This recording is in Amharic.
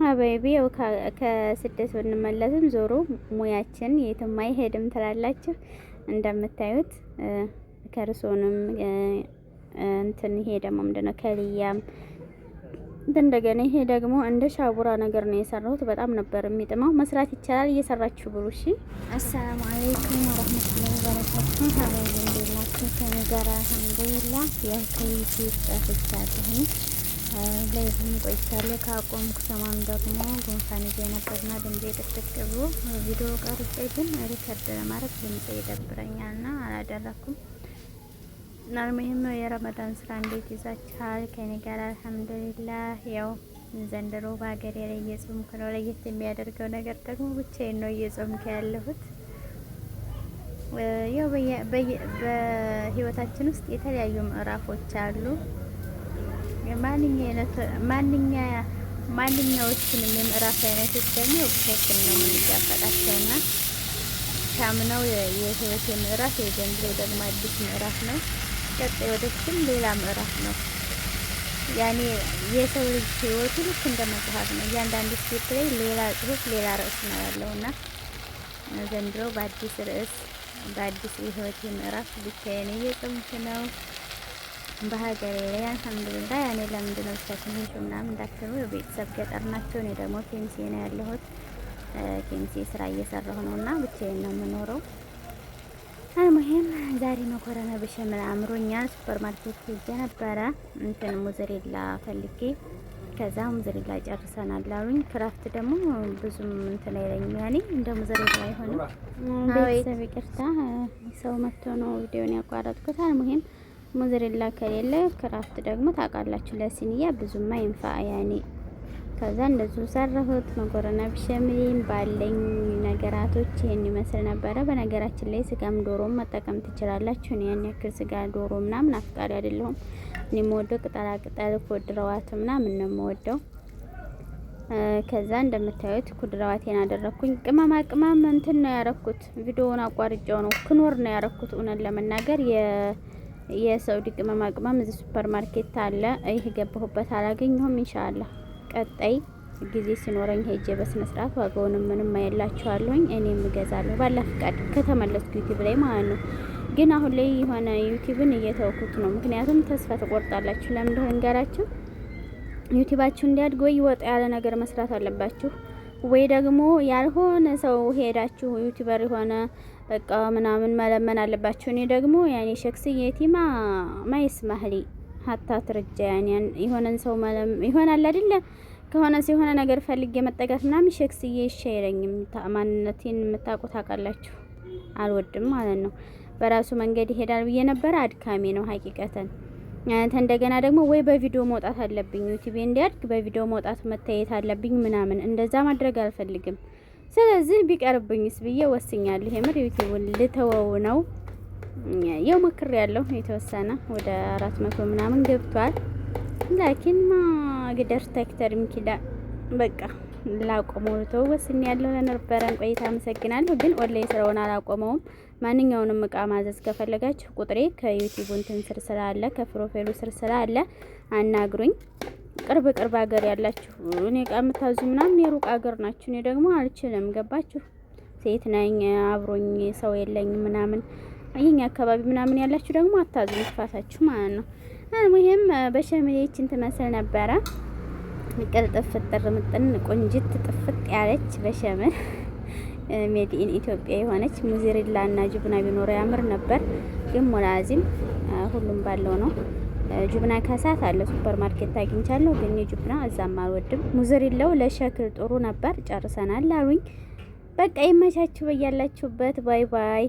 ሀበይቢ ያው ከስደት ብንመለስም ዞሮ ሙያችን የትም አይሄድም ትላላችሁ። እንደምታዩት ከርሶንም እንትን ይሄ ደግሞ ምንድነው ከልያም እንደገና ይሄ ደግሞ እንደ ሻቡራ ነገር ነው የሰራሁት። በጣም ነበር የሚጥመው። መስራት ይቻላል። እየሰራችሁ ብሉ። እሺ። አሰላሙ አለይኩም ወራህመቱላሂ ወበረካቱሁ። ሀበይቢ እንደላችሁ ከነገር አልሐምዱሊላህ። ያው ከዩቲዩብ ጠፍቻለሁ። ላይቭም ቆይቻለሁ። ካቆምኩ ሰሞኑን ደግሞ ጉንፋን ይዞ ነበርና ድምጼ ጥቅጥቅ ብሎ ቪዲዮ ቀርጬ ግን ሪከርድ ለማድረግ ድምጼ ይደብረኛልና አላደረኩም። ናልሙሂም የረመዳን ስራ እንዴት ይዛችኋል? ከኔ ጋር አልሐምዱሊላህ። ያው ዘንድሮ በሀገሬ ላይ እየጾምኩ ነው። ለየት የሚያደርገው ነገር ደግሞ ብቻዬን ነው እየጾምኩ ያለሁት። ያው በህይወታችን ውስጥ የተለያዩ ምዕራፎች አሉ። ማንኛዎቹንም የምዕራፍ አይነቶች ደግሞ ብቻችን ነው የምንጋፈጣቸውና ካምነው የህይወት ምዕራፍ የዘንድሮ ደግሞ አዲስ ምዕራፍ ነው። ቀጣይ ወደፊትም ሌላ ምዕራፍ ነው። ያኔ የሰው ልጅ ህይወቱ ልክ እንደ መጽሐፍ ነው። እያንዳንዱ ስቴፕ ላይ ሌላ ጽሁፍ፣ ሌላ ርዕስ ነው ያለውና ዘንድሮ በአዲስ ርዕስ በአዲስ የህይወት ምዕራፍ ብቻዬን እየጾምኩ ነው በሀገሬ ላይ አልሐምዱሊላህ። ያኔ ለምንድን ነው ብቻችን ሄሹ ምናምን እንዳትሉ፣ ቤተሰብ ገጠር ናቸው። እኔ ደግሞ ኬሚሴ ነው ያለሁት። ኬሚሴ ስራ እየሰራሁ ነውና ብቻዬን ነው የምኖረው። አልሙሂም ዛሬ መኮረና በሸመል አምሮኛል። ሱፐር ማርኬት ሄጄ ነበረ እንትን ሙዘሬላ ፈልጌ፣ ከዛ ሙዘሬላ ጨርሰናል አሉኝ። ክራፍት ደግሞ ብዙም እንትን አይለኝም፣ ያኔ እንደ ሙዘሬላ አይሆንም። ቤተሰብ ይቅርታ፣ ሰው መጥቶ ነው ቪዲዮን ያቋረጥኩት። አልሙሂም ሙዘሬላ ከሌለ ክራፍት ደግሞ ታውቃላችሁ ለሲኒያ ብዙም አይንፋ ያኔ። ከዛ እንደዚሁ ሰራሁት። መኮረና ቢሸምሊን ባለኝ ነገራቶች ይሄን ይመስል ነበረ። በነገራችን ላይ ስጋም ዶሮም መጠቀም ትችላላችሁ። እኔ ያን ያክል ስጋ ዶሮ ምናምን አፍቃሪ አይደለሁም። እኔ የምወደው ቅጠላ ቅጠል ኩድረዋት ምናምን ነው የምወደው። ከዛ እንደምታዩት ኩድረዋቴን አደረኩኝ። ቅመማ ቅመም እንትን ነው ያረኩት። ቪዲዮውን አቋርጬው ነው ክኖር ነው ያረኩት። እውነት ለመናገር የሳውዲ ቅመማ ቅመም እዚህ ሱፐር ማርኬት አለ። ይሄ ገባሁበት አላገኘሁም። ኢንሻአላህ ቀጣይ ጊዜ ሲኖረኝ ሄጄ በስነ ስርዓት ዋጋውንም ምንም አየላችኋለሁኝ። እኔም እገዛለሁ ባላ ፍቃድ ከተመለስኩ ዩቲዩብ ላይ ማለት ነው። ግን አሁን ላይ የሆነ ዩቲዩብን እየተወኩት ነው። ምክንያቱም ተስፋ ትቆርጣላችሁ። ለምን እንደሆነ እንገራችሁ። ዩቲዩባችሁ እንዲያድግ ወይ ወጣ ያለ ነገር መስራት አለባችሁ፣ ወይ ደግሞ ያልሆነ ሰው ሄዳችሁ ዩቲዩበር የሆነ በቃ ምናምን መለመን አለባችሁ። እኔ ደግሞ ያኔ ሸክስየቲማ ማይስማህሊ ሀታ ትርጃ ያኔ የሆነን ሰው ይሆናል አይደለ? ከሆነ ሰው የሆነ ነገር ፈልጌ መጠጋት ምናምን ሸክስዬ ይሻይረኝም። ማንነቴን የምታውቁት ታውቃላችሁ። አልወድም ማለት ነው። በራሱ መንገድ ይሄዳል ብዬ ነበር። አድካሚ ነው ሀቂቀተን። እንደገና ደግሞ ወይ በቪዲዮ መውጣት አለብኝ፣ ዩቲዩብ እንዲያድግ በቪዲዮ መውጣት መታየት አለብኝ ምናምን። እንደዛ ማድረግ አልፈልግም። ስለዚህ ቢቀርብኝስ ብዬ ወስኛለሁ። የምር ዩቲዩብን ልተወው ነው። ያው መክር ያለው የተወሰነ ወደ 400 ምናምን ገብቷል። ላኪን ማ ግደር ተክተር ምኪዳ በቃ ላቆመው ተው ወስኝ ያለው ለነበረን ቆይታ አመሰግናለሁ። ግን ኦንላይን ስራውን አላቆመውም። ማንኛውንም እቃ ማዘዝ ከፈለጋችሁ ቁጥሬ ከዩቲዩብ እንትን ስር ስላለ ከፕሮፋይሉ ስር ስላለ አናግሩኝ። ቅርብ ሀገር ያላችሁ እኔ እቃ የምታዙ ምናምን የሩቅ ሀገር ናችሁ። እኔ ደግሞ አልችልም። ገባችሁ? ሴት ነኝ፣ አብሮኝ ሰው የለኝም ምናምን። ይሄኛ አካባቢ ምናምን ያላችሁ ደግሞ አታዙ ጥፋታችሁ ማለት ነው። አልሙሂም በሸምሌችን ትመስል ነበረ። ቅልጥፍ ፍጥር ምጥን ቆንጅት ጥፍጥ ያለች በሸመል ሜድ ኢን ኢትዮጵያ የሆነች ሙዚሪላ እና ጁብና ቢኖር ያምር ነበር። ግን ሙላዚም ሁሉም ባለው ነው። ጁብና ከሳት አለ ሱፐር ማርኬት አግኝቻለሁ። ግን ጁብና እዛም አልወድም። ሙዚሪላው ለሸክል ጥሩ ነበር። ጨርሰናል አሉኝ። በቃ ይመቻችሁ በያላችሁበት። ባይ ባይ።